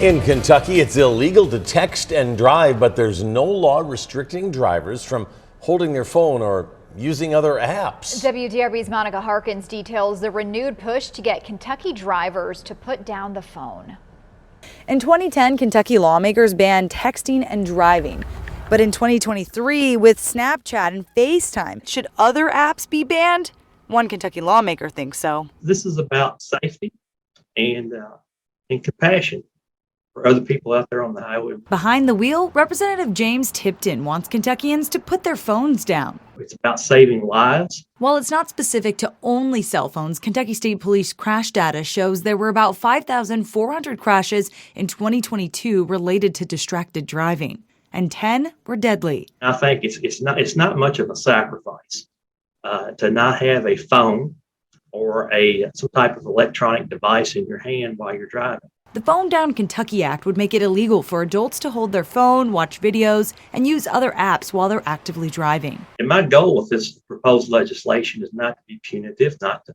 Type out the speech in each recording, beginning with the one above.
In Kentucky, it's illegal to text and drive, but there's no law restricting drivers from holding their phone or using other apps. WDRB's Monica Harkins details the renewed push to get Kentucky drivers to put down the phone. In 2010, Kentucky lawmakers banned texting and driving. But in 2023, with Snapchat and FaceTime, should other apps be banned? One Kentucky lawmaker thinks so. This is about safety and compassion for other people out there on the highway. Behind the wheel, Representative James Tipton wants Kentuckians to put their phones down. It's about saving lives. While it's not specific to only cell phones, Kentucky State Police crash data shows there were about 5,400 crashes in 2022 related to distracted driving, and 10 were deadly. I think it's not much of a sacrifice to not have a phone or some type of electronic device in your hand while you're driving. The Phone Down Kentucky Act would make it illegal for adults to hold their phone, watch videos, and use other apps while they're actively driving. And my goal with this proposed legislation is not to be punitive, not to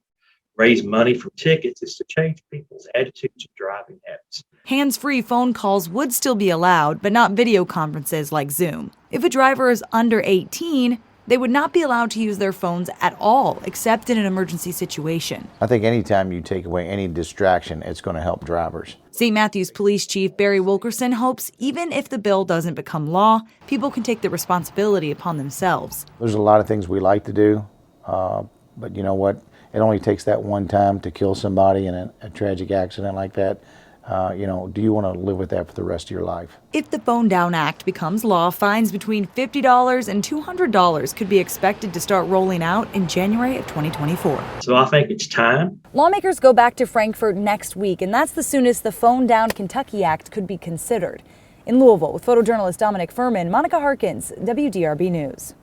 raise money from tickets, is to change people's attitudes of driving habits. Hands-free phone calls would still be allowed, but not video conferences like Zoom. If a driver is under 18, they would not be allowed to use their phones at all, except in an emergency situation. I think anytime you take away any distraction, it's going to help drivers. St. Matthews Police Chief Barry Wilkerson hopes even if the bill doesn't become law, people can take the responsibility upon themselves. There's a lot of things we like to do, but you know what? It only takes that one time to kill somebody in a tragic accident like that. Do you want to live with that for the rest of your life? If the Phone Down Act becomes law, fines between $50 and $200 could be expected to start rolling out in January of 2024. So I think it's time. Lawmakers go back to Frankfort next week, and that's the soonest the Phone Down Kentucky Act could be considered. In Louisville, with photojournalist Dominic Furman, Monica Harkins, WDRB News.